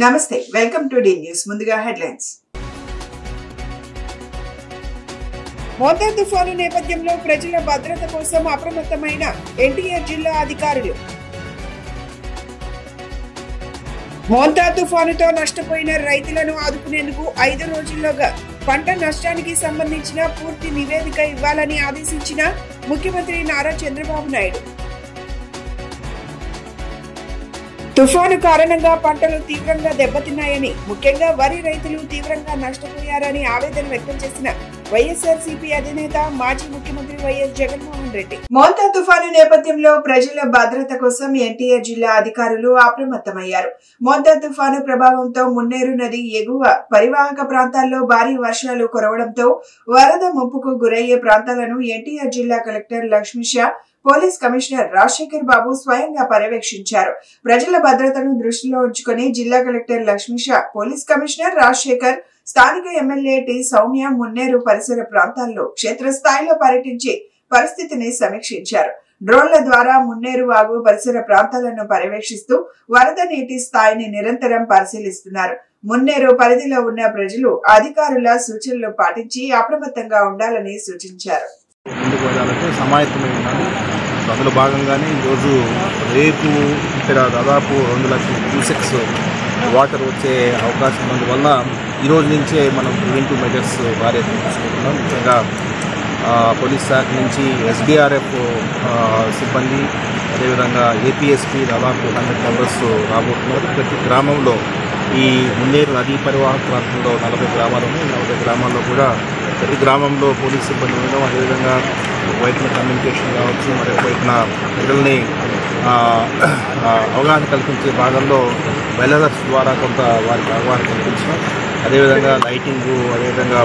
నమస్తే welcome to D news ముందుగా headlines Montha తుఫాను నేపథ్యంలో ప్రజల భద్రత కోసం అప్రమత్తమైన ఎన్టీఆర్ జిల్లా అధికారులు మోంతా తుఫానుతో నష్టపోయిన రైతులను ఆదుకునేందుకు 5 రోజుల్లోగా పంట నష్టానికి సంబంధించిన పూర్తి నివేదిక ఇవ్వాలని ఆదేశించిన ముఖ్యమంత్రి నారా చంద్రబాబు నాయుడు తుఫాను కారణంగా పంటలు తీవ్రంగా దెబ్బతిన్నాయని ముఖ్యంగా వరి రైతులు తీవ్రంగా నష్టపోయారని ఆవేదన వ్యక్తం చేసిన వైఎస్ఆర్సీపీ అధినేత మాజీ ముఖ్యమంత్రి వైఎస్ జగన్మోహన్ రెడ్డి మోంతా తుఫాను నేపథ్యంలో ప్రజల భద్రత కోసం ఎన్టీఆర్ జిల్లా అధికారులు అప్రమత్తమయ్యారు. మోంతా తుఫాను ప్రభావంతో మున్నేరు నది ఎగువ పరివాహక ప్రాంతాల్లో భారీ వర్షాలు కురవడంతో వరద ముప్పుకు గురయ్యే ప్రాంతాలను ఎన్టీఆర్ జిల్లా collector Lakshmisha police commissioner Rajasekhar Babu స్వయంగా పర్యవేక్షించారు. ప్రజల భద్రతను దృష్టిలో ఉంచుకుని జిల్లా collector Lakshmisha, police commissioner Rajasekhar, స్థానిక ఎమ్మెల్యే టి సౌమ్య మున్నేరు పరిసర ప్రాంతాల్లో క్షేత్రస్థాయిలో పర్యటించి పరిస్థితిని సమీక్షించారు. డ్రోన్ల ద్వారా మున్నేరు వాగు పరిసర ప్రాంతాలను పర్యవేక్షిస్తూ వరద నీటి స్థాయిని నిరంతరం పరిశీలిస్తున్నారు. మున్నేరు పరిధిలో ఉన్న ప్రజలు అధికారుల సూచనలు పాటించి అప్రమత్తంగా ఉండాలని సూచించారు. సమాయత్తమై ఉన్నాను. అందులో భాగంగానే ఈరోజు రేపు ఇక్కడ దాదాపు 2 లక్షల క్యూసెక్స్ వాటర్ వచ్చే అవకాశం ఉన్నందువల్ల ఈరోజు నుంచే మనం ప్రివెంటివ్ మెజర్స్ భారీ తీసుకుంటున్నాం. ముఖ్యంగా పోలీస్ శాఖ నుంచి ఎస్డీఆర్ఎఫ్ సిబ్బంది, అదేవిధంగా ఏపీఎస్పీ దాదాపు 100 మెంబర్స్ రాబోతున్నారు. ప్రతి గ్రామంలో ఈ మున్నేరు నదీ పరివాహక ప్రాంతంలో 40 గ్రామాలు ఉన్నాయి. 40 గ్రామాల్లో కూడా ప్రతి గ్రామంలో పోలీస్ సిబ్బంది ఉండడం, అదేవిధంగా వైపున కమ్యూనికేషన్ కావచ్చు, మరి వైపున ప్రజల్ని అవగాహన కల్పించే భాగంలో వెల్లర్స్ ద్వారా కొంత వారికి అవగాహన కల్పించడం, అదేవిధంగా లైటింగు, అదేవిధంగా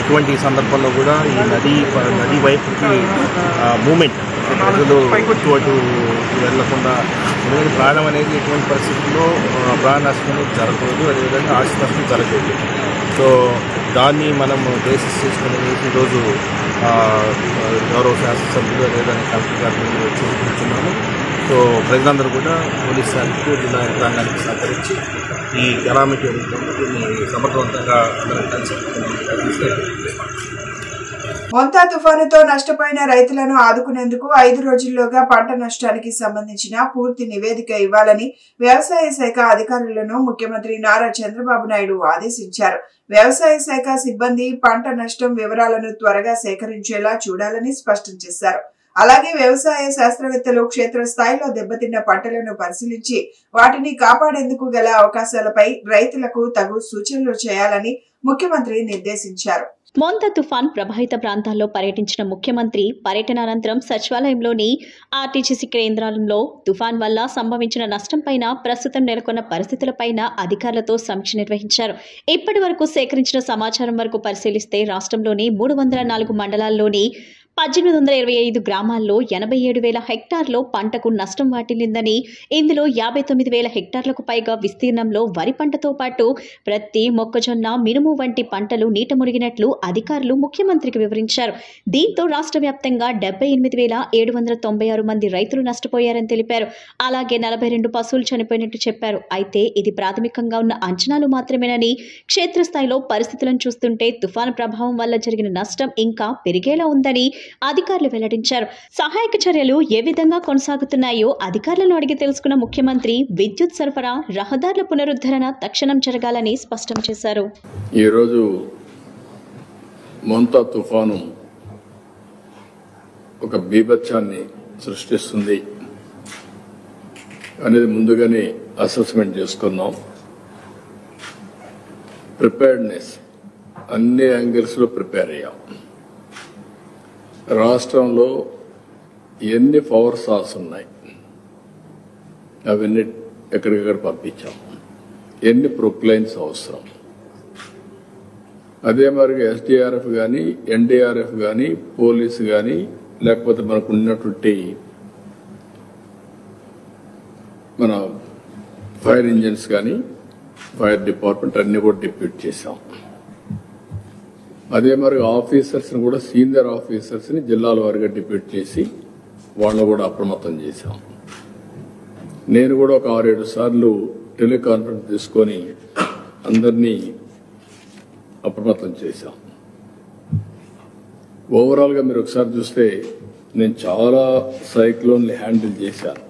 ఇటువంటి సందర్భంలో కూడా ఈ నది వైపుకి మూమెంట్ ప్రజలు ఇటు వెళ్లకుండా, ఎందుకంటే ప్రాణం అనేది ఎటువంటి పరిస్థితుల్లో ప్రాణ నష్టం అనేది జరగకూడదు, అదేవిధంగా ఆస్తి నష్టం జరగకూడదు. సో దాన్ని మనం బేసిస్ చేసుకుని ఈరోజు గౌరవ శాసనసభ్యులు అదేవిధంగా కలెక్టర్ గారిని వచ్చి కూర్చున్నాము. సో ప్రజలందరూ కూడా పోలీస్ శాఖకు, జిల్లా యంత్రాంగానికి సహకరించి ఈ కెలామిటీ దీన్ని సమర్థవంతంగా అందరం కలిసి మోంతా తుఫానుతో నష్టపోయిన రైతులను ఆదుకునేందుకు 5 రోజుల్లోగా పంట నష్టానికి సంబంధించిన పూర్తి నివేదిక ఇవ్వాలని వ్యవసాయ శాఖ అధికారులను ముఖ్యమంత్రి నారా చంద్రబాబు నాయుడు ఆదేశించారు. వ్యవసాయ శాఖ సిబ్బంది పంట నష్టం వివరాలను త్వరగా సేకరించేలా చూడాలని స్పష్టం చేశారు. అలాగే వ్యవసాయ శాస్త్రవేత్తలు క్షేత్రస్థాయిలో దెబ్బతిన్న పంటలను పరిశీలించి వాటిని కాపాడేందుకు గల అవకాశాలపై రైతులకు తగు సూచనలు చేయాలని ముఖ్యమంత్రి నిర్దేశించారు. మోంతా తుఫాన్ ప్రభావిత ప్రాంతాల్లో పర్యటించిన ముఖ్యమంత్రి పర్యటన అనంతరం సచివాలయంలోని ఆర్టీజీసీ కేంద్రాలలో తుఫాన్ వల్ల సంభవించిన నష్టంపైన, ప్రస్తుతం నెలకొన్న పరిస్థితులపైన అధికారులతో సమీక్ష నిర్వహించారు. ఇప్పటి వరకు సేకరించిన సమాచారం వరకు పరిశీలిస్తే రాష్ట్రంలోని 304 మండలాల్లోని 1825 గ్రామాల్లో 87,000 హెక్టార్లో పంటకు నష్టం వాటిల్లిందని, ఇందులో 59,000 హెక్టార్లకు పైగా విస్తీర్ణంలో వరి పంటతో పాటు ప్రతి మొక్కజొన్న, మినుము వంటి పంటలు నీట మునిగినట్లు అధికారులు ముఖ్యమంత్రికి వివరించారు. దీంతో రాష్ట్ర వ్యాప్తంగా 78,796 మంది రైతులు నష్టపోయారని తెలిపారు. అలాగే 42 పశువులు చనిపోయినట్టు చెప్పారు. అయితే ఇది ప్రాథమికంగా ఉన్న అంచనాలు మాత్రమేనని, క్షేత్రస్థాయిలో పరిస్థితులను చూస్తుంటే తుఫాను ప్రభావం వల్ల జరిగిన నష్టం ఇంకా పెరిగేలా ఉందని అధికారులు వెల్లడించారు. సహాయక చర్యలు ఏ విధంగా కొనసాగుతున్నాయో అధికారులను అడిగి తెలుసుకున్న ముఖ్యమంత్రి విద్యుత్ సరఫరా, రహదారుల పునరుద్ధరణ తక్షణం జరగాలని స్పష్టం చేశారు. ఈరోజు మోంతా తుఫాను ఒక బీభత్సాన్ని సృష్టిస్తుంది అనేది ముందుగానే అసెస్మెంట్ చేసుకున్నాం. ప్రిపేర్డ్నెస్ అన్ని యాంగిల్స్లో ప్రిపేర్ అయ్యాం. రాష్ట్రంలో ఎన్ని పవర్ సాల్స్ ఉన్నాయి అవన్నీ ఎక్కడికక్కడ పంపించాం. ఎన్ని ప్రొక్లైన్స్ అవసరం, అదే మరి ఎస్డీఆర్ఎఫ్ కానీ, ఎన్డీఆర్ఎఫ్ కానీ, పోలీసు కానీ, లేకపోతే మనకు ఉన్నటువంటి మన ఫైర్ ఇంజిన్స్ కానీ, ఫైర్ డిపార్ట్మెంట్ అన్ని కూడా డిప్యూట్ చేశాం. అదే మరి ఆఫీసర్స్ని కూడా, సీనియర్ ఆఫీసర్స్ని జిల్లాల వారిగా డిప్యూట్ చేసి వాళ్ళను కూడా అప్రమత్తం చేశాం. నేను కూడా ఒక 6-7 సార్లు టెలికాన్ఫరెన్స్ తీసుకొని అందరినీ అప్రమత్తం చేశాం. ఓవరాల్గా మీరు ఒకసారి చూస్తే నేను చాలా సైక్లోన్లు హ్యాండిల్ చేశాను.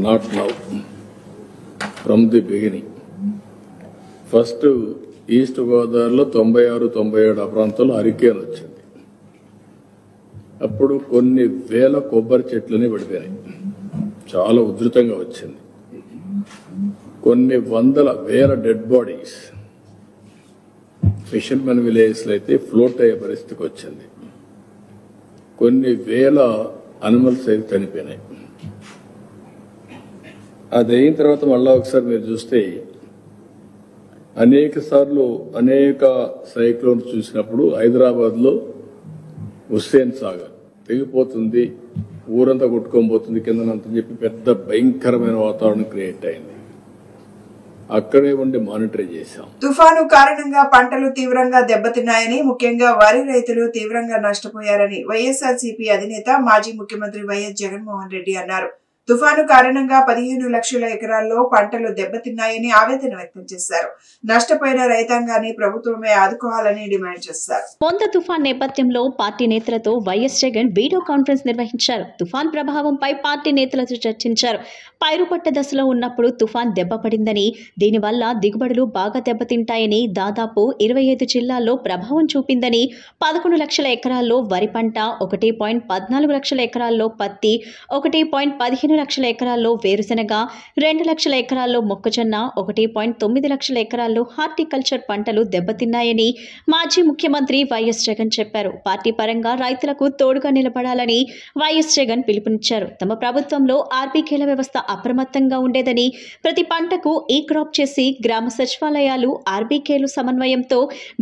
Not now, from the beginning. First east గోదావరిలో 96-97 ఆ ప్రాంతంలో హరికేన్ వచ్చింది. అప్పుడు కొన్ని వేల కొబ్బరి చెట్లని పడిపోయాయి, చాలా ఉధృతంగా వచ్చింది. కొన్ని వేల డెడ్ బాడీస్ ఫిషర్మెన్ విలేజెస్లో అయితే ఫ్లోట్ అయ్యే పరిస్థితికి వచ్చింది. కొన్ని వేల అనిమల్స్ అయితే చనిపోయినాయి. అది అయిన తర్వాత మళ్ళా ఒకసారి మీరు చూస్తే అనేక సార్లు అనేక సైక్లోన్స్ చూసినప్పుడు హైదరాబాద్లో హుస్సేన్ సాగర్ తెగిపోతుంది, ఊరంతా కొట్టుకోబోతుంది కిందనంతని చెప్పి పెద్ద భయంకరమైన వాతావరణం క్రియేట్ అయింది. అక్కడే ఉండి మానిటర్ చేశాం. తుఫాను కారణంగా పంటలు తీవ్రంగా దెబ్బతిన్నాయని, ముఖ్యంగా వరి రైతులు తీవ్రంగా నష్టపోయారని వైఎస్ఆర్సీపీ అధినేత మాజీ ముఖ్యమంత్రి వైఎస్ జగన్మోహన్ రెడ్డి అన్నారు. తుఫాను కారణంగా 15 లక్షల ఎకరాల్లో పంటలు దెబ్బతిన్నాయని ఆవేదన వ్యక్తం చేశారు. నష్టపోయిన రైతాంగాన్ని ప్రభుత్వమే ఆదుకోవాలని డిమాండ్ చేశారు. పొంత తుఫాన్ నేపథ్యంలో పార్టీ నేతలతో వైఎస్ జగన్ వీడియో కాన్ఫరెన్స్ నిర్వహించారు. తుఫాన్ ప్రభావంపై పార్టీ నేతలతో చర్చించారు. పైరుపట్ట దశలో ఉన్నప్పుడు తుఫాన్ దెబ్బపడిందని, దీనివల్ల దిగుబడులు బాగా దెబ్బతింటాయని, దాదాపు 25 జిల్లాల్లో ప్రభావం చూపిందని, 11 లక్షల ఎకరాల్లో వరి పంట, 1.14 లక్షల ఎకరాల్లో పత్తి, 1.15 లక్షల ఎకరాల్లో వేరుశెనగ, 2 లక్షల ఎకరాల్లో మొక్కజొన్న, 1.9 లక్షల ఎకరాల్లో హార్టికల్చర్ పంటలు దెబ్బతిన్నాయని మాజీ ముఖ్యమంత్రి వైఎస్ జగన్ చెప్పారు. పార్టీ పరంగా రైతులకు తోడుగా నిలబడాలని వైఎస్ జగన్ పిలుపునిచ్చారు. తమ ప్రభుత్వంలో ఆర్బీకేల వ్యవస్థ అప్రమత్తంగా ఉండేదని, ప్రతి పంటకు ఈ క్రాప్ చేసి గ్రామ సచివాలయాలు ఆర్బీకేలు సమన్వయంతో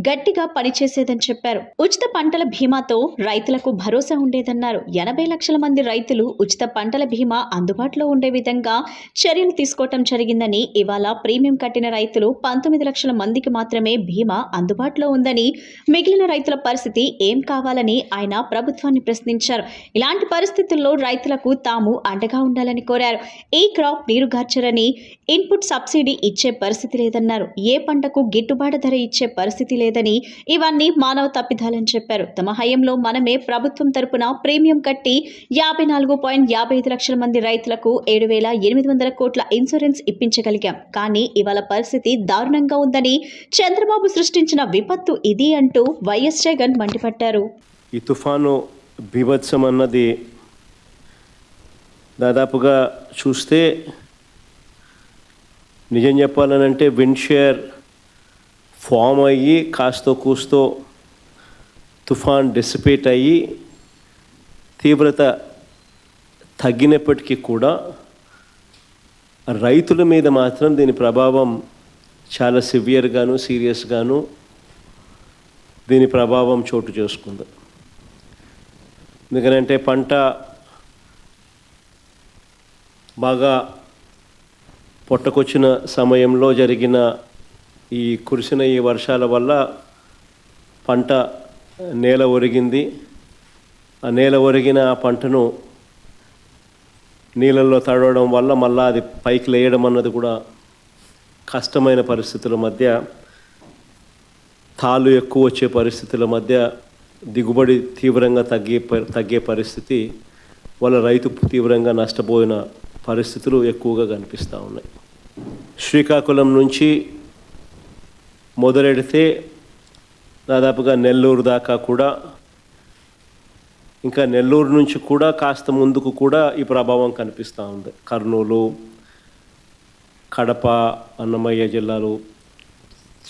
గట్టిగా పనిచేసేదని చెప్పారు. ఉచిత పంటల బీమాతో రైతులకు భరోసా ఉండేదన్నారు. 80 లక్షల మంది రైతులు ఉచిత పంటల బీమా అందుబాటులో ఉండే విధంగా చర్యలు తీసుకోవటం జరిగిందని, ఇవాళ ప్రీమియం కట్టిన రైతులు 19 లక్షల మందికి మాత్రమే బీమా అందుబాటులో ఉందని, మిగిలిన రైతుల పరిస్థితి ఏం కావాలని ఆయన ప్రభుత్వాన్ని ప్రశ్నించారు. ఇలాంటి పరిస్థితుల్లో రైతులకు తాము అండగా ఉండాలని కోరారు. ఈ క్రాప్ నీరుగార్చరని, ఇన్పుట్ సబ్సిడీ ఇచ్చే పరిస్థితి లేదన్నారు. ఏ పంటకు గిట్టుబాటు ధర ఇచ్చే పరిస్థితి లేదని, ఇవన్నీ మానవ తప్పిదాలని చెప్పారు. తమ హయంలో మనమే ప్రభుత్వం తరపున ప్రీమియం కట్టి 54.55 లక్షల మంది రైతులకు 7,800 కోట్ల ఇన్సూరెన్స్ ఇప్పించగలిగాం. కానీ ఇవాళ పరిస్థితి దారుణంగా ఉందని, చంద్రబాబు సృష్టించిన విపత్తు ఇది అంటూ వైఎస్ జగన్ మండిపడ్డారు. ఈ తుఫాను బీభత్సం అన్నది దాదాపుగా చూస్తే నిజం చెప్పాలనంటే విండ్ షేర్ ఫామ్ అయ్యి కాస్తో కూస్తో తుఫాన్ డిసిపేట్ అయ్యి తీవ్రత తగ్గినప్పటికీ కూడా రైతుల మీద మాత్రం దీని ప్రభావం చాలా సివియర్గాను సీరియస్గాను దీని ప్రభావం చోటు చేసుకుంది. ఎందుకంటే పంట బాగా పొట్టకొచ్చిన సమయంలో జరిగిన కురిసిన ఈ వర్షాల వల్ల పంట నేల ఒరిగింది. ఆ నేల ఒరిగిన ఆ పంటను నీళ్ళల్లో తడవడం వల్ల మళ్ళీ అది పైకి లేయడం అన్నది కూడా కష్టమైన పరిస్థితుల మధ్య, తాళ్ళు ఎక్కువ వచ్చే పరిస్థితుల మధ్య దిగుబడి తీవ్రంగా తగ్గే పరిస్థితి వల్ల రైతు తీవ్రంగా నష్టపోయిన పరిస్థితులు ఎక్కువగా కనిపిస్తూ ఉన్నాయి. శ్రీకాకుళం నుంచి మొదలెడితే దాదాపుగా నెల్లూరు దాకా కూడా, ఇంకా నెల్లూరు నుంచి కూడా కాస్త ముందుకు కూడా ఈ ప్రభావం కనిపిస్తూ ఉంది. కర్నూలు, కడప, అన్నమయ్య జిల్లాలు,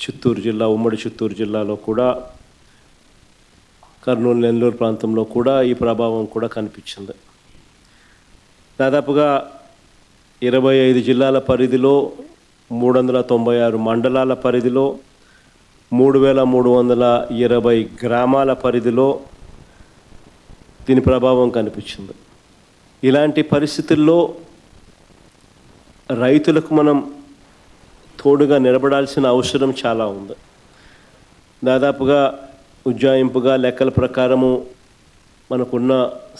చిత్తూరు జిల్లా, ఉమ్మడి చిత్తూరు జిల్లాలో కూడా, కర్నూలు నెల్లూరు ప్రాంతంలో కూడా ఈ ప్రభావం కూడా కనిపించింది. దాదాపుగా 25 జిల్లాల పరిధిలో, 396 మండలాల పరిధిలో, 3,320 గ్రామాల పరిధిలో దీని ప్రభావం కనిపించింది. ఇలాంటి పరిస్థితుల్లో రైతులకు మనం తోడుగా నిలబడాల్సిన అవసరం చాలా ఉంది. దాదాపుగా ఉజ్జాయింపుగా లెక్కల ప్రకారము, మనకున్న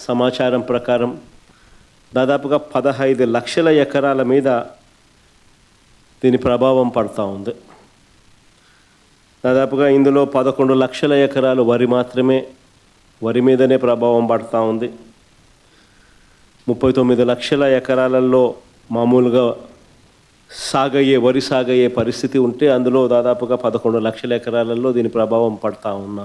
సమాచారం ప్రకారం దాదాపుగా 15 లక్షల ఎకరాల మీద దీని ప్రభావం పడుతూ ఉంది. దాదాపుగా ఇందులో 11 లక్షల ఎకరాలు వరి మీదనే ప్రభావం పడుతూ ఉంది. 39 లక్షల ఎకరాలలో మామూలుగా వరి సాగయ్యే పరిస్థితి ఉంటే అందులో దాదాపుగా 11 లక్షల ఎకరాలలో దీని ప్రభావం పడుతూ ఉన్న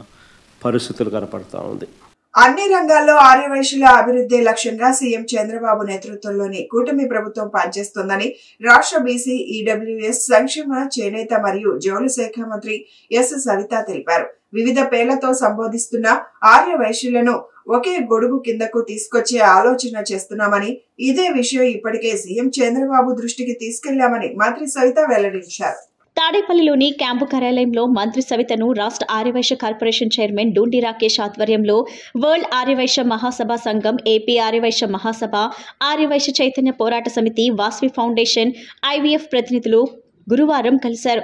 పరిస్థితులు కనపడతా ఉంది. అన్ని రంగాల్లో ఆర్యవైశ్యుల అభివృద్ధి లక్ష్యంగా సీఎం చంద్రబాబు నేతృత్వంలోని కూటమి ప్రభుత్వం పనిచేస్తోందని రాష్ట్ర బీసీ ఈడబ్ల్యూఎస్ సంక్షేమ చేనేత మరియు జౌళి శాఖ మంత్రి ఎస్ సవిత తెలిపారు. వివిధ పేర్లతో సంబోధిస్తున్న ఆర్యవైశ్యులను ఒకే గొడుగు కిందకు తీసుకొచ్చే ఆలోచన చేస్తున్నామని, ఇదే విషయం ఇప్పటికే సీఎం చంద్రబాబు దృష్టికి తీసుకెళ్లామని మంత్రి సవిత వెల్లడించారు. తాడేపల్లిలోని క్యాంపు కార్యాలయంలో మంత్రి సవితను రాష్ట్ర ఆర్యవైశ్య కార్పొరేషన్ చైర్మన్ డూండి రాకేష్ ఆధ్వర్యంలో వరల్డ్ ఆర్యవైశ్య మహాసభ సంఘం, ఏపీ ఆర్యవైశ్య మహాసభ, ఆర్యవైశ్య చైతన్య పోరాట సమితి, వాస్వి ఫౌండేషన్, ఐవీఎఫ్ ప్రతినిధులు గురువారం కలిశారు.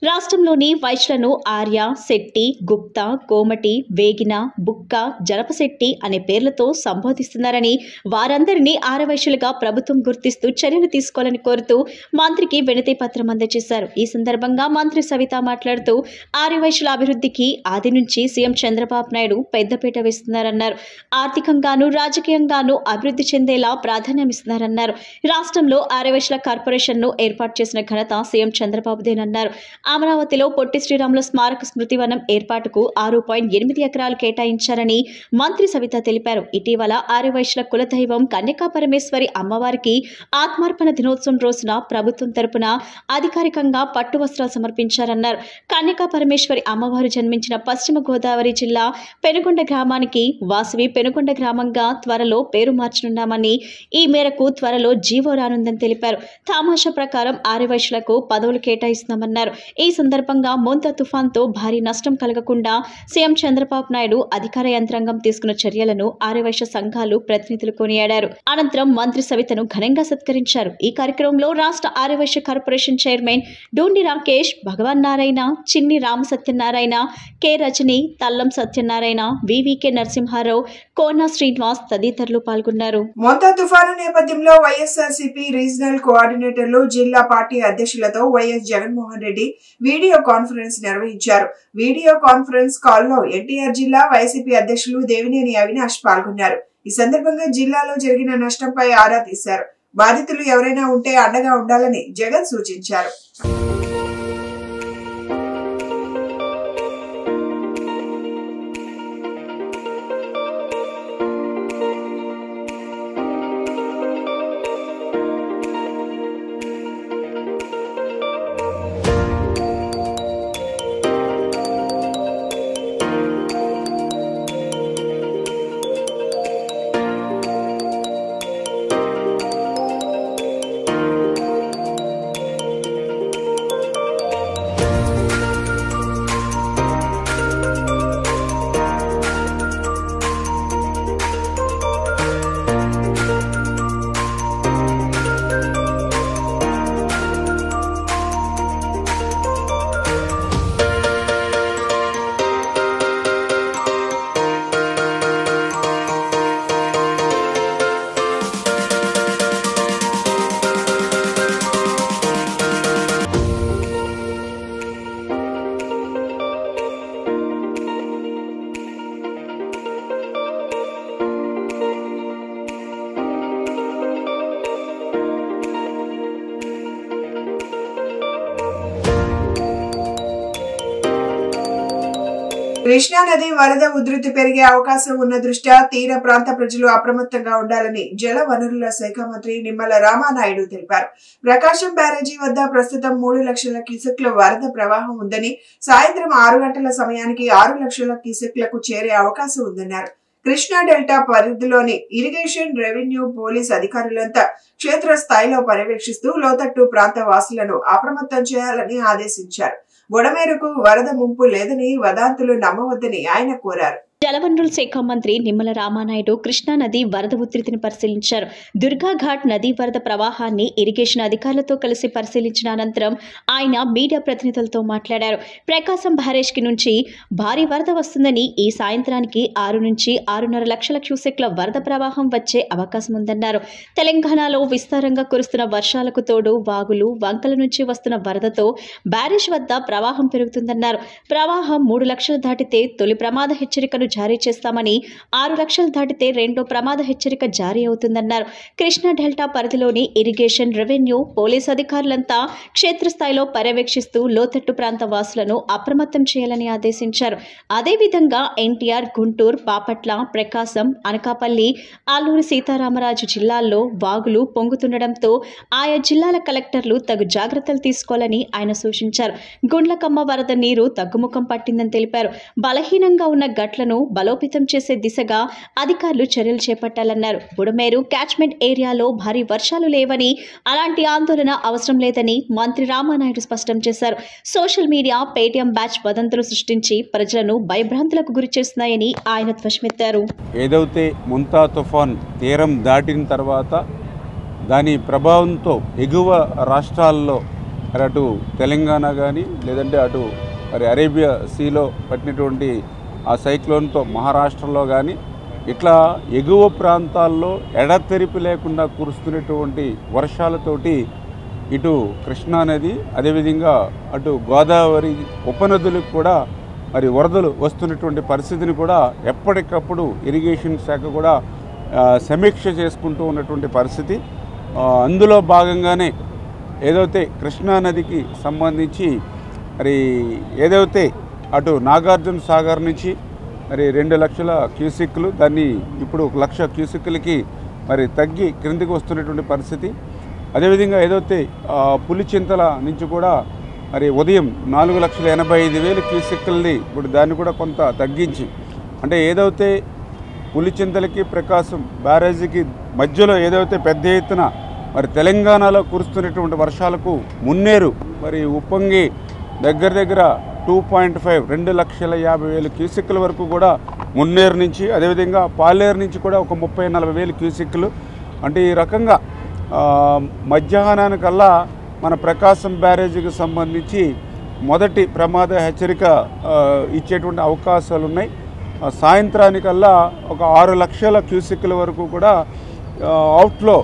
రాష్ట్రంలోని వైశ్యులను ఆర్య, శెట్టి, గుప్తా, కోమటి, వేగిన, బుక్క, జనపశెట్టి అనే పేర్లతో సంబోధిస్తున్నారని, వారందరినీ ఆర్యవైశ్యులుగా ప్రభుత్వం గుర్తిస్తూ చర్యలు తీసుకోవాలని కోరుతూ మంత్రికి వినతి పత్రం అందజేశారు. ఈ సందర్భంగా మంత్రి సవిత మాట్లాడుతూ ఆర్యవైశ్యుల అభివృద్ధికి ఆది నుంచి సీఎం చంద్రబాబు నాయుడు పెద్దపీట వేస్తున్నారన్నారు. ఆర్థికంగానూ రాజకీయంగానూ అభివృద్ధి చెందేలా ప్రాధాన్యమిస్తున్నారన్నారు. రాష్ట్రంలో ఆర్యవైశ్యుల కార్పొరేషన్ను ఏర్పాటు చేసిన ఘనత సీఎం చంద్రబాబుదేనన్నారు. అమరావతిలో పొట్టి శ్రీరాములు స్మారక స్మృతివనం ఏర్పాటుకు 6.8 ఎకరాలు కేటాయించారని మంత్రి సవిత తెలిపారు. ఇటీవల ఆర్యవైశ్యుల కులదైవం కన్యకా పరమేశ్వరి అమ్మవారికి ఆత్మార్పణ దినోత్సవం రోజున ప్రభుత్వం తరపున అధికారికంగా పట్టు వస్త్రాలు సమర్పించారన్నారు. కన్యకా పరమేశ్వరి అమ్మవారు జన్మించిన పశ్చిమ గోదావరి జిల్లా పెనుగొండ గ్రామానికి వాసవి పెనుగొండ గ్రామంగా త్వరలో పేరు మార్చనున్నామని, ఈ మేరకు త్వరలో జీవో రానుందని తెలిపారు. తామాషా ప్రకారం ఆర్యవైశ్యులకు పదవులు కేటాయిస్తున్నామన్నారు. ఈ సందర్భంగా మోంతా తుఫాన్తో భారీ నష్టం కలగకుండా సీఎం చంద్రబాబు నాయుడు అధికార యంత్రాంగం తీసుకున్న చర్యలను ఆర్యవైశ్య సంఘాలు ప్రతినిధులు కొనియాడారు. అనంతరం మంత్రి సవితను ఘనంగా సత్కరించారు. ఈ కార్యక్రమంలో రాష్ట్ర Arya Vysya corporation chairman Dundi Rakesh, Bhagavan Narayana, Chinni Rama Satyanarayana, K Rajini, Tallam Satyanarayana, VVK Narasimha Rao, Kona Srinivas తదితరులు పాల్గొన్నారు. మోంతా తుఫాను నేపథ్యంలో వైఎస్ఆర్సీపీ రీజనల్ కోఆర్డినేటర్లు, జిల్లా పార్టీ అధ్యక్షులతో YS Jaganmohan Reddy video conference నిర్వహించారు. వీడియో కాన్ఫరెన్స్ కాల్లో ఎన్టీఆర్ జిల్లా వైసీపీ అధ్యక్షులు దేవినేని అవినాష్ పాల్గొన్నారు. ఈ సందర్భంగా జిల్లాలో జరిగిన నష్టంపై ఆరా తీశారు. బాధితులు ఎవరైనా ఉంటే అండగా ఉండాలని జగన్ సూచించారు. కృష్ణా నది వరద ఉధృతి పెరిగే అవకాశం ఉన్న దృష్ట్యా తీర ప్రాంత ప్రజలు అప్రమత్తంగా ఉండాలని జల వనరుల శాఖ మంత్రి నిమ్మల రామానాయుడు తెలిపారు. ప్రకాశం బ్యారేజీ వద్ద ప్రస్తుతం 3 లక్షల క్యూసెక్ల వరద ప్రవాహం ఉందని, సాయంత్రం 6 గంటల సమయానికి 6 లక్షల క్యూసెక్లకు చేరే అవకాశం ఉందన్నారు. కృష్ణా డెల్టా పరిధిలోని ఇరిగేషన్, రెవెన్యూ, పోలీస్ అధికారులంతా క్షేత్ర స్థాయిలో పర్యవేక్షిస్తూ లోతట్టు ప్రాంత వాసులను అప్రమత్తం చేయాలని ఆదేశించారు. బుడమేరకు వరద ముంపు లేదని వదంతులు నమ్మవద్దని ఆయన కోరారు. జలవనరుల శాఖ మంత్రి నిమ్మల రామానాయుడు కృష్ణానది వరద ఉధృతిని పరిశీలించారు. దుర్గాఘాట్ నదీ వరద ప్రవాహాన్ని ఇరిగేషన్ అధికారులతో కలిసి పరిశీలించిన అనంతరం ఆయన మీడియా ప్రతినిధులతో మాట్లాడారు. ప్రకాశం బ్యారేజ్కి నుంచి భారీ వరద వస్తుందని, ఈ సాయంత్రానికి 6 నుంచి 6.5 లక్షల క్యూసెక్ల వరద ప్రవాహం వచ్చే అవకాశం ఉందన్నారు. తెలంగాణలో విస్తారంగా కురుస్తున్న వర్షాలకు తోడు వాగులు, వంకల నుంచి వస్తున్న వరదతో బ్యారేజ్ వద్ద ప్రవాహం పెరుగుతుందన్నారు. ప్రవాహం 3 లక్షలు దాటితే తొలి ప్రమాద హెచ్చరికను జారీ చేస్తామని, 6 లక్షలు దాటితే రెండో ప్రమాద హెచ్చరిక జారీ అవుతుందన్నారు. కృష్ణా డెల్టా పరిధిలోని ఇరిగేషన్, రెవెన్యూ, పోలీసు అధికారులంతా క్షేత్రస్థాయిలో పర్యవేక్షిస్తూ లోతట్టు ప్రాంత వాసులను అప్రమత్తం చేయాలని ఆదేశించారు. అదేవిధంగా ఎన్టీఆర్, గుంటూరు, బాపట్ల, ప్రకాశం, అనకాపల్లి, అల్లూరి సీతారామరాజు జిల్లాల్లో వాగులు పొంగుతుండటంతో ఆయా జిల్లాల కలెక్టర్లు తగు జాగ్రత్తలు తీసుకోవాలని ఆయన సూచించారు. గుండ్లకమ్మ వరద నీరు తగ్గుముఖం పట్టిందని తెలిపారు. బలహీనంగా ఉన్న గట్లను బలోపేతం చేసే దిశగా అధికారులు చర్యలు చేపట్టాలన్నారు. బుడమేరు క్యాచ్మెంట్ ఏరియాలో భారీ వర్షాలు లేవని, అలాంటి ఆందోళన అవసరం లేదని మంత్రి రామానాయుడు స్పష్టం చేశారు. సోషల్ మీడియా పేటీఎం బ్యాచ్ వదంతులు సృష్టించి ప్రజలను భయభ్రాంతులకు గురి చేస్తున్నాయని ఆయన ధ్వజమెత్తారు. ఏదైతే ముంతా తుఫాన్ తీరం దాటిన తర్వాత దాని ప్రభావంతో ఎగువ రాష్ట్రాల్లో అటు తెలంగాణ కానీ లేదంటే అటు అరేబియా సీలో పట్టినటువంటి ఆ సైక్లోన్తో మహారాష్ట్రలో కానీ ఇట్లా ఎగువ ప్రాంతాల్లో ఎడతెరిపి లేకుండా కురుస్తున్నటువంటి వర్షాలతోటి ఇటు కృష్ణా నది, అదేవిధంగా అటు గోదావరి ఉపనదులకు కూడా వరదలు వస్తున్నటువంటి పరిస్థితిని కూడా ఎప్పటికప్పుడు ఇరిగేషన్ శాఖ కూడా సమీక్ష చేసుకుంటూ ఉన్నటువంటి పరిస్థితి. అందులో భాగంగానే ఏదైతే కృష్ణా నదికి సంబంధించి ఏదైతే అటు నాగార్జున సాగర్ నుంచి 2 లక్షల క్యూసెక్లు, దాన్ని ఇప్పుడు 1 లక్ష క్యూసెక్లకి తగ్గి క్రిందికి వస్తున్నటువంటి పరిస్థితి. అదేవిధంగా ఏదైతే పులిచింతల నుంచి కూడా ఉదయం 4,85,000 క్యూసెక్లని ఇప్పుడు దాన్ని కూడా కొంత తగ్గించి, అంటే ఏదైతే పులిచింతలకి ప్రకాశం బ్యారేజీకి మధ్యలో ఏదైతే పెద్ద ఎత్తున తెలంగాణలో కురుస్తున్నటువంటి వర్షాలకు మున్నేరు ఉప్పొంగి దగ్గర 2.5 2,50,000 క్యూసెక్ల వరకు కూడా మున్నేరు నుంచి, అదేవిధంగా పాలేరు నుంచి కూడా ఒక 30,000-40,000 క్యూసెక్లు. అంటే ఈ రకంగా మధ్యాహ్నానికల్లా మన ప్రకాశం బ్యారేజీకి సంబంధించి మొదటి ప్రమాద హెచ్చరిక ఇచ్చేటువంటి అవకాశాలు ఉన్నాయి. సాయంత్రానికల్లా ఒక 6 లక్షల క్యూసెక్ల వరకు కూడా అవుట్లో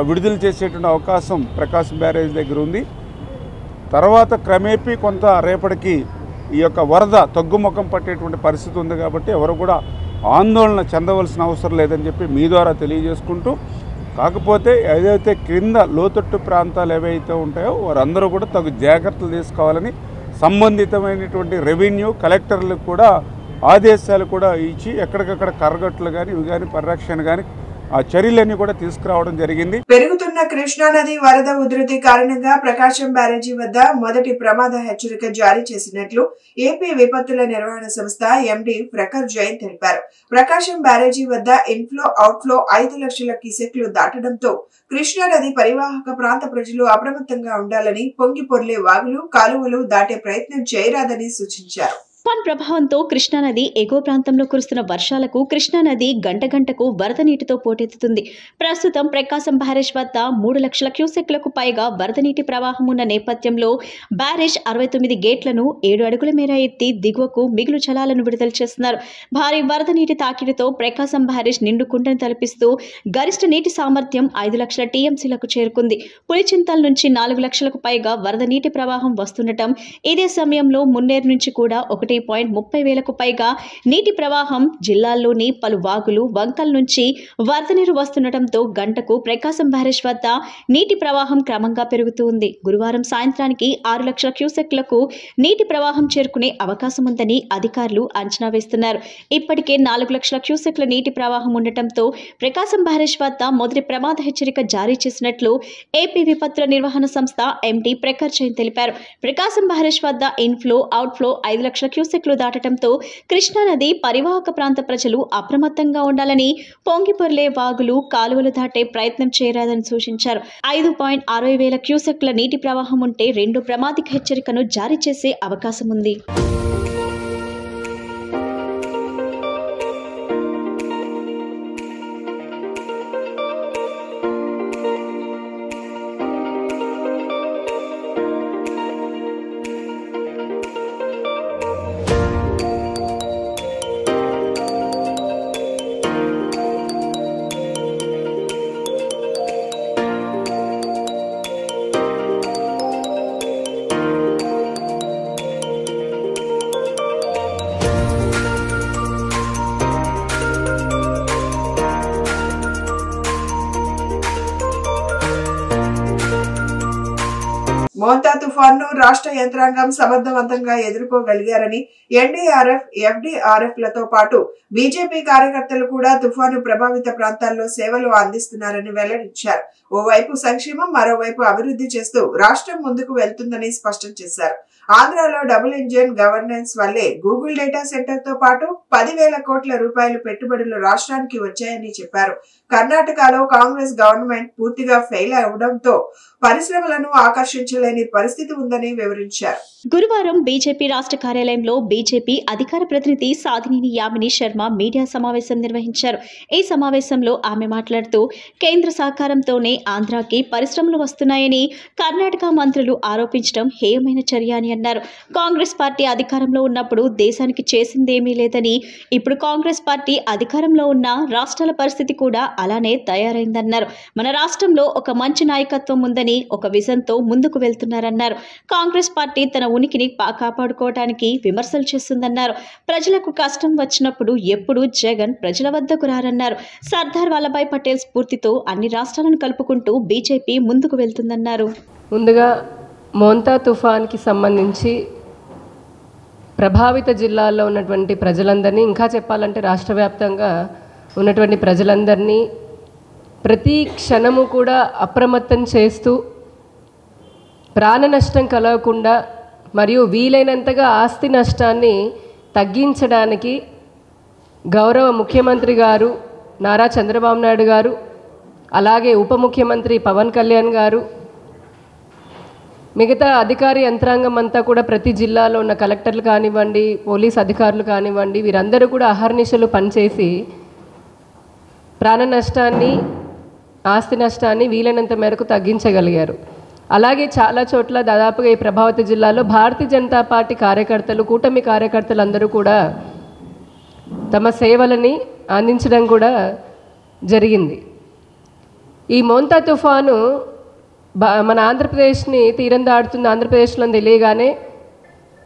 విడుదల చేసేటువంటి అవకాశం ప్రకాశం బ్యారేజ్ దగ్గర ఉంది. తర్వాత క్రమేపీ కొంత రేపటికి ఈ యొక్క వరద తగ్గుముఖం పట్టేటువంటి పరిస్థితి ఉంది. కాబట్టి ఎవరు కూడా ఆందోళన చెందవలసిన అవసరం లేదని చెప్పి మీ ద్వారా తెలియజేసుకుంటూ, కాకపోతే ఏదైతే క్రింద లోతట్టు ప్రాంతాలు ఏవైతే ఉంటాయో వారందరూ కూడా తగు జాగ్రత్తలు తీసుకోవాలని సంబంధితమైనటువంటి రెవెన్యూ కలెక్టర్లకు కూడా ఆదేశాలు కూడా ఇచ్చి ఎక్కడికక్కడ కరగట్లు కానీ ఇవి కానీ పరిరక్షణ కానీ ఆ చర్యలన్నీ కూడా తీసుకురావడం జరిగింది. పెరుగుతున్న కృష్ణా నది వరద ఉధృతి కారణంగా ప్రకాశం బ్యారేజీ వద్ద మొదటి ప్రమాద హెచ్చరిక జారీ చేసినట్లు ఏపీ విపత్తుల నిర్వహణ సంస్థ ఎండీ ప్రఖర్ జైన్ తెలిపారు. ప్రకాశం బ్యారేజీ వద్ద ఇన్ఫ్లో, అవుట్ఫ్లో 5 లక్షల క్యూసెక్లు దాటడంతో కృష్ణా నది పరివాహక ప్రాంత ప్రజలు అప్రమత్తంగా ఉండాలని, పొంగి పొర్లే వాగులు, కాలువలు దాటే ప్రయత్నం చేయరాదని సూచించారు. తుఫాన్ ప్రభావంతో కృష్ణానది ఎగువ ప్రాంతంలో కురుస్తున్న వర్షాలకు కృష్ణానది గంట గంటకు వరద నీటితో పోటెత్తుతుంది. ప్రస్తుతం ప్రకాశం బ్యారేజ్ వద్ద 3 లక్షల క్యూసెక్లకు పైగా వరద నీటి ప్రవాహం ఉన్న నేపథ్యంలో బ్యారేజ్ 69 గేట్లను 7 అడుగుల మేర ఎత్తి దిగువకు మిగులు జలాలను విడుదల చేస్తున్నారు. భారీ వరద నీటి తాకిడితో ప్రకాశం బ్యారేజ్ నిండుకుంటను తలపిస్తూ గరిష్ట నీటి సామర్థ్యం 5 లక్షల టీఎంసీలకు చేరుకుంది. పులిచింతల నుంచి 4 లక్షలకు పైగా వరద నీటి ప్రవాహం వస్తుండటం, ఇదే సమయంలో మున్నేరు నుంచి కూడా 1.30,000కు పైగా నీటి ప్రవాహం, జిల్లాల్లోని పలు వాగులు, వంకల నుంచి వరద నీరు వస్తుండటంతో గంటకు ప్రకాశం బ్యారేజ్ వద్ద నీటి ప్రవాహం క్రమంగా పెరుగుతూ ఉంది. గురువారం సాయంత్రానికి 6 లక్షల క్యూసెక్లకు నీటి ప్రవాహం చేరుకునే అవకాశం ఉందని అధికారులు అంచనా వేస్తున్నారు. ఇప్పటికే 4 లక్షల క్యూసెక్ల నీటి ప్రవాహం ఉండటంతో ప్రకాశం బ్యారేజ్ వద్ద మొదటి ప్రమాద హెచ్చరిక జారీ చేసినట్లు ఏపీ విపత్తుల నిర్వహణ సంస్థ ఎండీ ప్రఖర్ జైన్ తెలిపారు. ప్రకాశం బ్యారేజ్ వద్ద ఇన్ఫ్లో, అవుట్ఫ్లో 5 లక్షల క్యూసెక్లు దాటడంతో కృష్ణానది పరివాహక ప్రాంత ప్రజలు అప్రమత్తంగా ఉండాలని, పొంగిపొర్లే వాగులు, కాలువలు దాటే ప్రయత్నం చేయరాదని సూచించారు. 5.60,000 క్యూసెక్ల నీటి ప్రవాహం ఉంటే 2 ప్రమాదిక హెచ్చరికను జారీ చేసే అవకాశం ఉంది. మోంతా తుఫాన్ను రాష్ట్ర యంత్రాంగం సమర్థవంతంగా ఎదుర్కోగలిగారని ఎన్డీఆర్ఎఫ్, ఎఫ్డీఆర్ఎఫ్ లతో పాటు బీజేపీ కార్యకర్తలు కూడా తుఫాను ప్రభావిత ప్రాంతాల్లో సేవలు అందిస్తున్నారని వెల్లడించారు. ఓవైపు సంక్షేమం, మరోవైపు అభివృద్ధి చేస్తూ రాష్ట్రం ముందుకు వెళ్తుందని స్పష్టం చేశారు. ఆంధ్రాలో డబుల్ ఇంజిన్ గవర్నెన్స్ వల్లే గూగుల్ డేటా సెంటర్ తో పాటు 10,000 కోట్ల రూపాయలు పెట్టుబడులు రాష్ట్రానికి వచ్చాయని చెప్పారు. కర్ణాటకలో కాంగ్రెస్ గవర్నమెంట్ పూర్తిగా ఫెయిల్ అవడంతో పరిశ్రమలను ఆకర్షించలేని పరిస్థితి ఉందని వివరించారు. గురువారం బీజేపీ రాష్ట్ర కార్యాలయంలో బీజేపీ అధికార ప్రతినిధి సాధినేని యామిని శర్మ మీడియా సమావేశం నిర్వహించారు. ఈ సమావేశంలో ఆమె మాట్లాడుతూ కేంద్ర సహకారంతోనే ఆంధ్రాకి పరిశ్రమలు వస్తున్నాయని కర్ణాటక మంత్రులు ఆరోపించడం హేయమైన చర్య అని అన్నారు. కాంగ్రెస్ పార్టీ అధికారంలో ఉన్నప్పుడు దేశానికి చేసిందేమీ లేదని, ఇప్పుడు కాంగ్రెస్ పార్టీ అధికారంలో ఉన్న రాష్ట్రాల పరిస్థితి కూడా అలానే తయారైందన్నారు. మన రాష్ట్రంలో ఒక మంచి నాయకత్వం ఉందని, ఒక విజన్తో ముందుకు వెళ్తున్నారన్నారు. కాంగ్రెస్ పార్టీ తన ఉనికిని కాపాడుకోవడానికి విమర్శలు చేస్తుందన్నారు. ప్రజలకు కష్టం వచ్చినప్పుడు ఎప్పుడు జగన్ ప్రజల వద్దకు రారన్నారు. సర్దార్ వల్లభాయ్ పటేల్ స్ఫూర్తితో అన్ని రాష్ట్రాలను కలుపుకుంటూ బీజేపీ ముందుకు వెళ్తుందన్నారు. ముందుగా మోంతా తుఫాన్కి సంబంధించి ప్రభావిత జిల్లాల్లో ఉన్నటువంటి ప్రజలందరినీ, ఇంకా చెప్పాలంటే రాష్ట్ర వ్యాప్తంగా ఉన్నటువంటి ప్రజలందరినీ ప్రతి క్షణము కూడా అప్రమత్తం చేస్తూ ప్రాణ నష్టం కలగకుండా మరియు వీలైనంతగా ఆస్తి నష్టాన్ని తగ్గించడానికి గౌరవ ముఖ్యమంత్రి గారు నారా చంద్రబాబు నాయుడు గారు, అలాగే ఉప ముఖ్యమంత్రి పవన్ కళ్యాణ్ గారు, మిగతా అధికారి యంత్రాంగం అంతా కూడా ప్రతి జిల్లాలో ఉన్న కలెక్టర్లు కానివ్వండి, పోలీస్ అధికారులు కానివ్వండి, వీరందరూ కూడా అహర్నిశలు పనిచేసి ప్రాణ నష్టాన్ని, ఆస్తి నష్టాన్ని వీలైనంత మేరకు తగ్గించగలిగారు. అలాగే చాలా చోట్ల దాదాపుగా ఈ ప్రభావిత జిల్లాలో భారతీయ జనతా పార్టీ కార్యకర్తలు, కూటమి కార్యకర్తలు అందరూ కూడా తమ సేవలని అందించడం కూడా జరిగింది. ఈ మోంతా తుఫాను మన ఆంధ్రప్రదేశ్ని తీరం దాడుతున్న ఆంధ్రప్రదేశ్లో తెలియగానే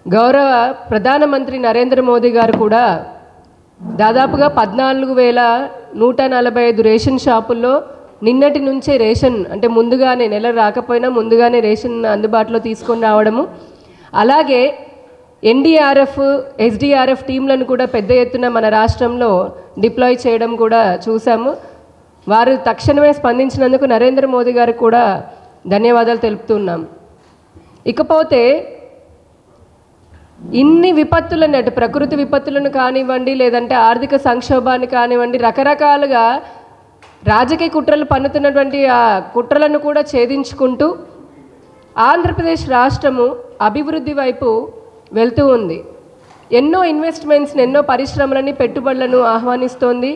గౌరవ ప్రధానమంత్రి నరేంద్ర మోదీ గారు కూడా దాదాపుగా 14,145 రేషన్ షాపుల్లో నిన్నటి నుంచే రేషన్, అంటే ముందుగానే నెల రాకపోయినా ముందుగానే రేషన్ అందుబాటులో తీసుకొని రావడము, అలాగే ఎన్డీఆర్ఎఫ్, ఎస్డీఆర్ఎఫ్ టీంలను కూడా పెద్ద ఎత్తున మన రాష్ట్రంలో డిప్లాయ్ చేయడం కూడా చూసాము. వారు తక్షణమే స్పందించినందుకు నరేంద్ర మోదీ గారికి కూడా ధన్యవాదాలు తెలుపుతున్నాం. ఇకపోతే ఇన్ని విపత్తులను, అటు ప్రకృతి విపత్తులను కానివ్వండి, లేదంటే ఆర్థిక సంక్షోభాన్ని కానివ్వండి, రకరకాలుగా రాజకీయ కుట్రలు పన్నుతున్నటువంటి ఆ కుట్రలను కూడా ఛేదించుకుంటూ ఆంధ్రప్రదేశ్ రాష్ట్రము అభివృద్ధి వైపు వెళ్తూ ఉంది. ఎన్నో ఇన్వెస్ట్మెంట్స్ని, ఎన్నో పరిశ్రమలని, పెట్టుబడులను ఆహ్వానిస్తోంది,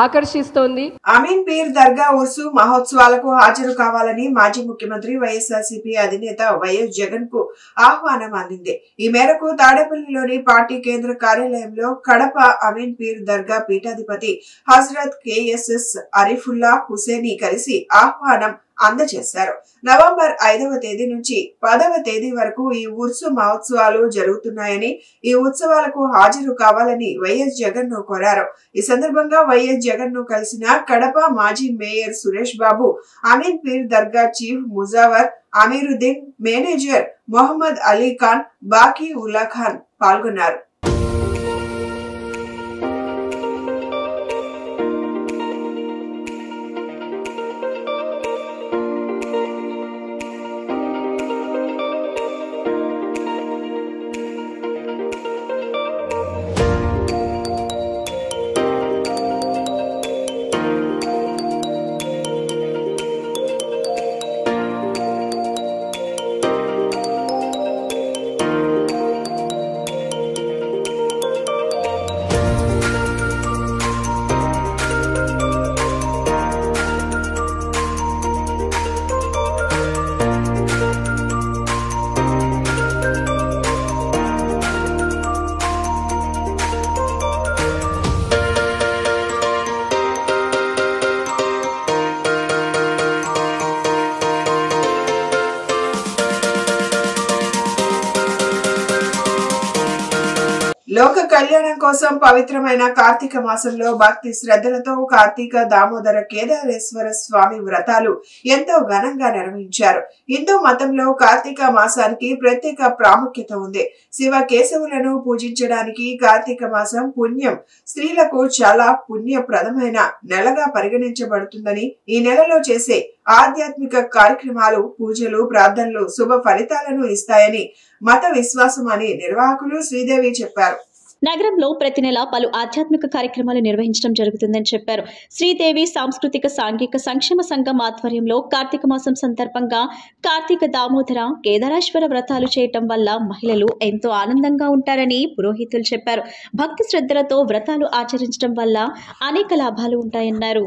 ఆకర్షిస్తోంది. అమీన్ పీర్ దర్గా ఉర్సు మహోత్సవాలకు హాజరు కావాలని మాజీ ముఖ్యమంత్రి వైఎస్ఆర్సీపీ అధినేత వైఎస్ జగన్ కు ఆహ్వానం అందింది. ఈ మేరకు తాడేపల్లిలోని పార్టీ కేంద్ర కార్యాలయంలో కడప అమీన్ పీర్ దర్గా పీఠాధిపతి హజరత్ కేఎస్ఎస్ అరిఫుల్లా హుసేని కలిసి ఆహ్వానం అందజేశారు. నవంబర్ 5వ తేదీ నుంచి 10వ తేదీ వరకు ఈ ఉర్సు మహోత్సవాలు జరుగుతున్నాయని, ఈ ఉత్సవాలకు హాజరు కావాలని వైఎస్ జగన్ ను కోరారు. ఈ సందర్భంగా వైఎస్ జగన్ ను కలిసిన కడప మాజీ మేయర్ సురేష్ బాబు, అమీన్ పీర్ దర్గా చీఫ్ ముజావర్ అమీరుద్దీన్, మేనేజర్ మొహమ్మద్ అలీ ఖాన్, బాకీ ఉల్లా ఖాన్ పాల్గొన్నారు. లోక కళ్యాణం కోసం పవిత్రమైన కార్తీక మాసంలో భక్తి శ్రద్ధలతో కార్తీక దామోదర కేదారేశ్వర స్వామి వ్రతాలు ఎంతో ఘనంగా నిర్వహించారు. హిందూ మతంలో కార్తీక మాసానికి ప్రత్యేక ప్రాముఖ్యత ఉంది. శివ కేశవులను పూజించడానికి కార్తీక మాసం పుణ్యం స్త్రీలకు చాలా పుణ్యప్రదమైన నెలగా పరిగణించబడుతుందని, ఈ నెలలో చేసే ఆధ్యాత్మిక కార్యక్రమాలు, పూజలు, ప్రార్థనలు శుభ ఫలితాలను ఇస్తాయని మత విశ్వాసం అని నిర్వాహకులు శ్రీదేవి చెప్పారు. నగరంలో ప్రతి నెల పలు ఆధ్యాత్మిక కార్యక్రమాలు నిర్వహించడం జరుగుతుందని చెప్పారు. శ్రీదేవి సాంస్కృతిక సాంఘిక సంక్షేమ సంఘం ఆధ్వర్యంలో కార్తీక మాసం సందర్భంగా కార్తీక దామోదర కేదారేశ్వర వ్రతాలు చేయటం వల్ల మహిళలు ఎంతో ఆనందంగా ఉంటారని పురోహితులు చెప్పారు. భక్తి శ్రద్ధలతో వ్రతాలు ఆచరించడం వల్ల అనేక లాభాలు ఉంటాయన్నారు.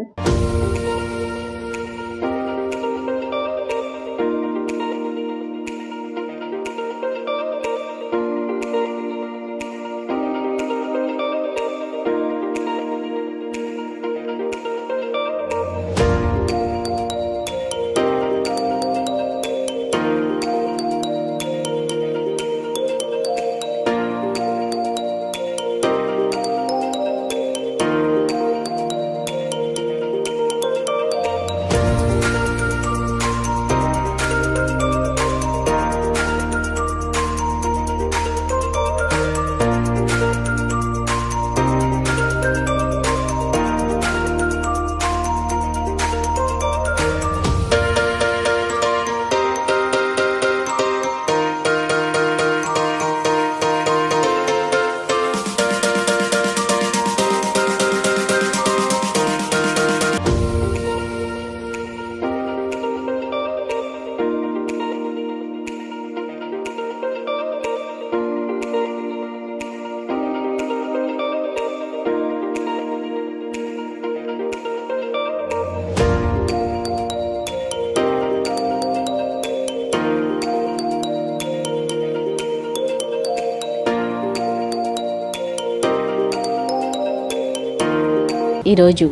ఈరోజు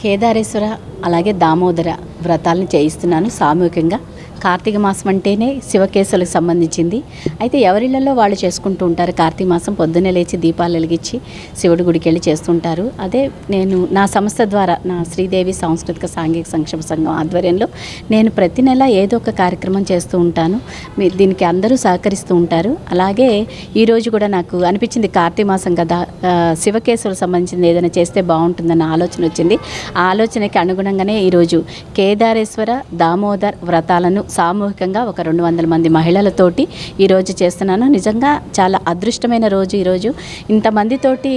కేదారేశ్వర అలాగే దామోదర వ్రతాలను చేయిస్తున్నాను సామూహికంగా. కార్తీక మాసం అంటేనే శివకేశవులకు సంబంధించింది. అయితే ఎవరిళ్లలో వాళ్ళు చేసుకుంటూ ఉంటారు. కార్తీక మాసం పొద్దున్నే లేచి దీపాలు వెలిగించి శివుడి గుడికి వెళ్ళి చేస్తుంటారు. అదే నేను నా సంస్థ ద్వారా, నా శ్రీదేవి సాంస్కృతిక సాంఘిక సంక్షేమ సంఘం ఆధ్వర్యంలో నేను ప్రతి నెల ఏదో ఒక కార్యక్రమం చేస్తూ ఉంటాను. మీరు దీనికి అందరూ సహకరిస్తూ ఉంటారు. అలాగే ఈరోజు కూడా నాకు అనిపించింది, కార్తీక మాసం కదా, శివకేశవులకు సంబంధించింది ఏదైనా చేస్తే బాగుంటుందన్న ఆలోచన వచ్చింది. ఆ ఆలోచనకి అనుగుణంగానే ఈరోజు కేదారేశ్వర దామోదర్ వ్రతాలను సామూహికంగా ఒక 200 మంది మహిళలతోటి ఈరోజు చేస్తున్నాను. నిజంగా చాలా అదృష్టమైన రోజు ఈరోజు. ఇంతమందితోటి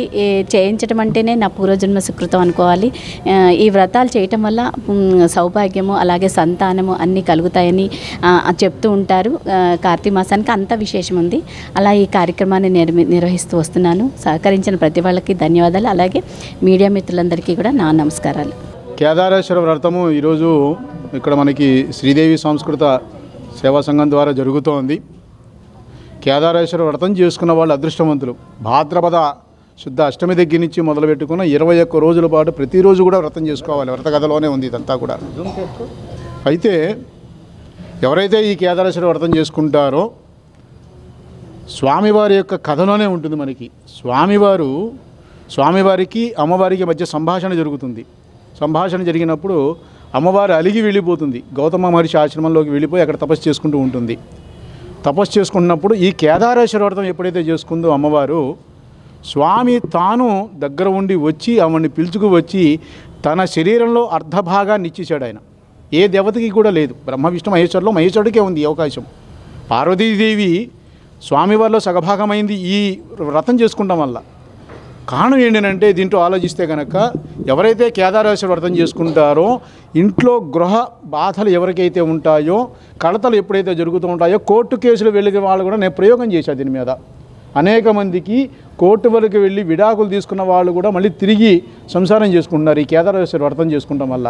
చేయించడం అంటేనే నా పూర్వజన్మ సుకృతం అనుకోవాలి. ఈ వ్రతాలు చేయటం వల్ల సౌభాగ్యము అలాగే సంతానము అన్నీ కలుగుతాయని చెప్తూ ఉంటారు. కార్తీక మాసానికి అంత విశేషం ఉంది. అలా ఈ కార్యక్రమాన్ని నిర్వహిస్తూ వస్తున్నాను. సహకరించిన ప్రతి వాళ్ళకి ధన్యవాదాలు. అలాగే మీడియా మిత్రులందరికీ కూడా నా నమస్కారాలు. కేదారేశ్వర వ్రతము ఈరోజు ఇక్కడ మనకి శ్రీదేవి సంస్కృత సేవా సంఘం ద్వారా జరుగుతోంది. కేదారేశ్వర వ్రతం చేసుకున్న వాళ్ళు అదృష్టవంతులు. భాద్రపద శుద్ధ అష్టమి దగ్గర నుంచి మొదలుపెట్టుకున్న 21 రోజుల పాటు ప్రతిరోజు కూడా వ్రతం చేసుకోవాలి. వ్రత కథలోనే ఉంది ఇదంతా కూడా. అయితే ఎవరైతే ఈ కేదారేశ్వర వ్రతం చేసుకుంటారో స్వామివారి యొక్క కథలోనే ఉంటుంది. మనకి స్వామివారికి అమ్మవారికి మధ్య సంభాషణ జరుగుతుంది. సంభాషణ జరిగినప్పుడు అమ్మవారు అలిగి వెళ్ళిపోతుంది. గౌతమ మహర్షి ఆశ్రమంలోకి వెళ్ళిపోయి అక్కడ తపస్సు చేసుకుంటూ ఉంటుంది. తపస్సు చేసుకుంటున్నప్పుడు ఈ కేదారేశ్వర వ్రతం ఎప్పుడైతే చేసుకుందో అమ్మవారు, స్వామి తాను దగ్గర ఉండి వచ్చి ఆమెను పిలుచుకు వచ్చి తన శరీరంలో అర్ధభాగాన్ని ఇచ్చేశాడు. ఆయన ఏ దేవతకి కూడా లేదు. బ్రహ్మ విష్ణు మహేశ్వరులో మహేశ్వరుడికే ఉంది ఈ అవకాశం. పార్వతీదేవి స్వామివారిలో సగభాగమైంది ఈ వ్రతం చేసుకుంటాం వల్ల. కారణం ఏంటంటే దీంట్లో ఆలోచిస్తే కనుక ఎవరైతే కేదారేశ్వర వ్రతం చేసుకుంటారో ఇంట్లో గృహ బాధలు ఎవరికైతే ఉంటాయో, కడతలు ఎప్పుడైతే జరుగుతూ ఉంటాయో, కోర్టు కేసులు వెళ్ళిన వాళ్ళు కూడా నేను ప్రయోగం చేశాను దీని మీద. అనేక మందికి కోర్టు వరకు వెళ్ళి విడాకులు తీసుకున్న వాళ్ళు కూడా మళ్ళీ తిరిగి సంసారం చేసుకుంటున్నారు ఈ కేదారేశ్వర వ్రతం చేసుకుంటాం వల్ల.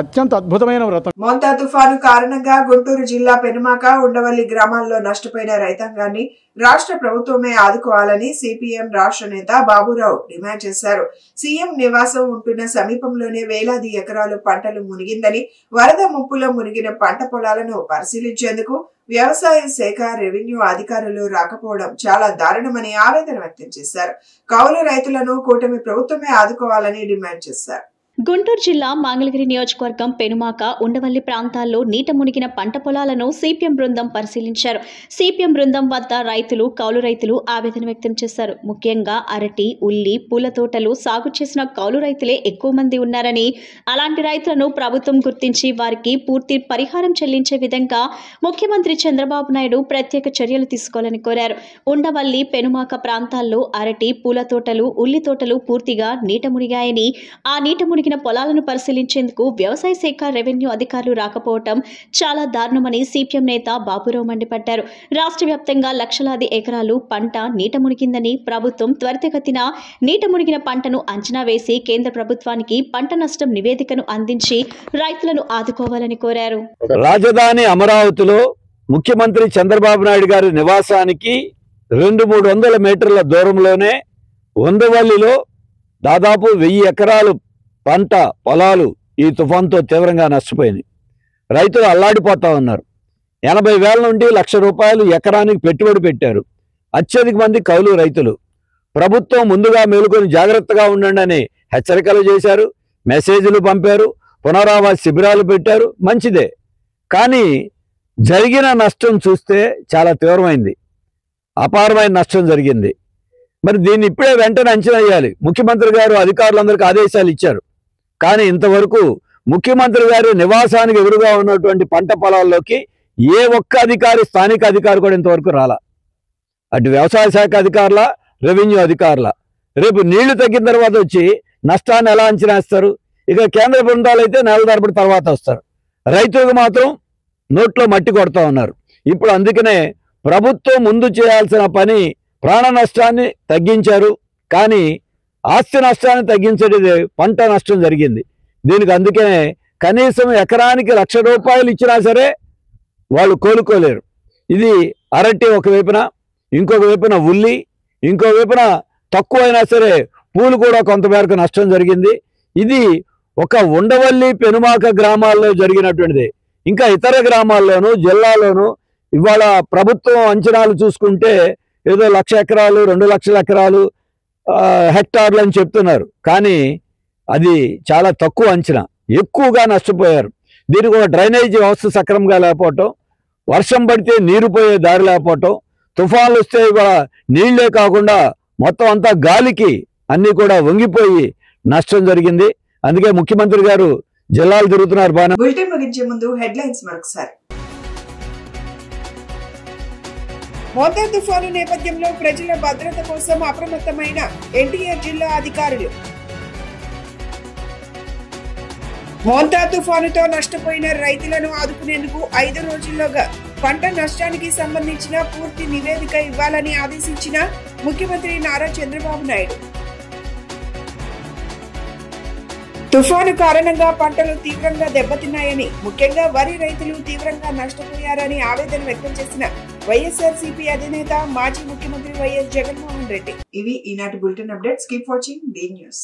అత్యంత అద్భుతమైన వ్రతం. మోంతా తుఫాను కారణంగా గుంటూరు జిల్లా పెనుమాక, ఉండవల్లి గ్రామాల్లో నష్టపోయిన రైతాంగాన్ని రాష్ట్ర ప్రభుత్వమే ఆదుకోవాలని సిపిఎం రాష్ట్ర నేత బాబురావు డిమాండ్ చేశారు. సీఎం నివాసం ఉంటున్న సమీపంలోనే వేలాది ఎకరాలు పంటలు మునిగిందని, వరద ముప్పులో మునిగిన పంట పొలాలను పరిశీలించేందుకు వ్యవసాయ శాఖ, రెవెన్యూ అధికారులు రాకపోవడం చాలా దారుణమని ఆవేదన వ్యక్తం చేశారు. కౌలు రైతులను కూటమి ప్రభుత్వమే ఆదుకోవాలని డిమాండ్ చేశారు. గుంటూరు జిల్లా మంగళగిరి నియోజకవర్గం పెనుమాక, ఉండవల్లి ప్రాంతాల్లో నీట మునిగిన పంట పొలాలను సిపిఎం బృందం పరిశీలించారు. సిపిఎం బృందం వద్ద రైతులు, కౌలు రైతులు ఆవేదన వ్యక్తం చేశారు. ముఖ్యంగా అరటి, ఉల్లి, పూల తోటలు సాగు చేసిన కౌలు రైతులే ఎక్కువ మంది ఉన్నారని, అలాంటి రైతులను ప్రభుత్వం గుర్తించి వారికి పూర్తి పరిహారం చెల్లించే విధంగా ముఖ్యమంత్రి చంద్రబాబు నాయుడు ప్రత్యేక చర్యలు తీసుకోవాలని కోరారు. ఉండవల్లి, పెనుమాక ప్రాంతాల్లో అరటి, పూల తోటలు, ఉల్లి తోటలు పూర్తిగా నీట మునిగాయని, ఆ నీట మునిగిన పొలాలను పరిశీలించేందుకు వ్యవసాయ శాఖ, రెవెన్యూ అధికారులు రాకపోవడం చాలా దారుణమని సిపిఎం నేత బాబురావు మండిపడ్డారు. రాష్ట్ర వ్యాప్తంగా లక్షలాది ఎకరాలు పంట నీట మునిగిందని, ప్రభుత్వం త్వరితగతిన నీట మునిగిన పంటను అంచనా వేసి కేంద్ర ప్రభుత్వానికి పంట నష్టం నివేదికను అందించి రైతులను ఆదుకోవాలని కోరారు. రాజధాని అమరావతిలో ముఖ్యమంత్రి చంద్రబాబు నాయుడు గారి నివాసానికి 200-300 మీటర్ల దూరంలోనే ఉండవల్లిలో దాదాపు 1000 ఎకరాలు పంట పొలాలు ఈ తుఫాన్తో తీవ్రంగా నష్టపోయింది. రైతులు అల్లాడిపోతా ఉన్నారు. 80,000 నుండి ₹1,00,000 ఎకరానికి పెట్టుబడి పెట్టారు. అత్యధిక మంది కౌలు రైతులు. ప్రభుత్వం ముందుగా మేలుకొని జాగ్రత్తగా ఉండండి అని హెచ్చరికలు చేశారు, మెసేజ్లు పంపారు, పునరావాస శిబిరాలు పెట్టారు. మంచిదే, కానీ జరిగిన నష్టం చూస్తే చాలా తీవ్రమైంది, అపారమైన నష్టం జరిగింది. మరి దీన్ని ఇప్పుడే వెంటనే అంచనా వేయాలి. ముఖ్యమంత్రి గారు అధికారులందరికీ ఆదేశాలు ఇచ్చారు, కానీ ఇంతవరకు ముఖ్యమంత్రి గారి నివాసానికి ఎదురుగా ఉన్నటువంటి పంట పొలాల్లోకి ఏ ఒక్క అధికారి, స్థానిక అధికారి కూడా ఇంతవరకు రాలా. అటు వ్యవసాయ శాఖ అధికారుల, రెవెన్యూ అధికారుల. రేపు నీళ్లు తగ్గిన తర్వాత వచ్చి నష్టాన్ని ఎలా అంచనా వేస్తారు? ఇక కేంద్ర బృందాలు అయితే నెల తరబడి తర్వాత వస్తారు. రైతులకు మాత్రం నోట్లో మట్టి కొడతా ఉన్నారు. ఇప్పుడు అందుకనే ప్రభుత్వం ముందు చేయాల్సిన పని ప్రాణ నష్టాన్ని తగ్గించారు, కానీ ఆస్తి నష్టాన్ని తగ్గించేది పంట నష్టం జరిగింది. దీనికి అందుకనే కనీసం ఎకరానికి ₹1,00,000 ఇచ్చినా సరే వాళ్ళు కోలుకోలేరు. ఇది అరటి ఒకవైపున, ఇంకొక వైపున ఉల్లి, ఇంకో వైపున తక్కువైనా సరే పూలు కూడా కొంతమేరకు నష్టం జరిగింది. ఇది ఒక ఉండవల్లి, పెనుమాక గ్రామాల్లో జరిగినటువంటిది. ఇంకా ఇతర గ్రామాల్లోనూ, జిల్లాలోనూ ఇవాళ ప్రభుత్వం అంచనాలు చూసుకుంటే ఏదో 1,00,000 ఎకరాలు, 2,00,000 ఎకరాలు, హెక్టార్లు అని చెప్తున్నారు, కానీ అది చాలా తక్కువ అంచనా. ఎక్కువగా నష్టపోయారు. దీనికి ఒక డ్రైనేజీ వ్యవస్థ సక్రమంగా లేకపోవటం, వర్షం పడితే నీరు పోయే దారి లేకపోవటం, తుఫాన్లు వస్తే నీళ్లే కాకుండా మొత్తం అంతా గాలికి అన్నీ కూడా వంగిపోయి నష్టం జరిగింది. అందుకే ముఖ్యమంత్రి గారు జిల్లాలు తిరుగుతున్నారు. బాగా బులెటిన్ ముగించే ముందు హెడ్లైన్స్ మరొకసారి. మోంతా తుఫాను నేపథ్యంలో ప్రజల భద్రత కోసం అప్రమత్తమైన ఎన్టీఆర్ జిల్లా అధికారులు. మోంతా తుఫానుతో నష్టపోయిన రైతులను ఆదుకునేందుకు 5 రోజుల్లోగా పంట నష్టానికి సంబంధించిన పూర్తి నివేదిక ఇవ్వాలని ఆదేశించిన ముఖ్యమంత్రి నారా చంద్రబాబు నాయుడు. తుఫాను కారణంగా పంటలు తీవ్రంగా దెబ్బతిన్నాయని, ముఖ్యంగా వరి రైతులు తీవ్రంగా నష్టపోయారని ఆవేదన వ్యక్తం చేసిన వైఎస్ఆర్సీపీ అధినేత, మాజీ ముఖ్యమంత్రి వైఎస్ జగన్మోహన్ రెడ్డి. ఇవి ఈనాటి bulletin updates. Keep watching the news.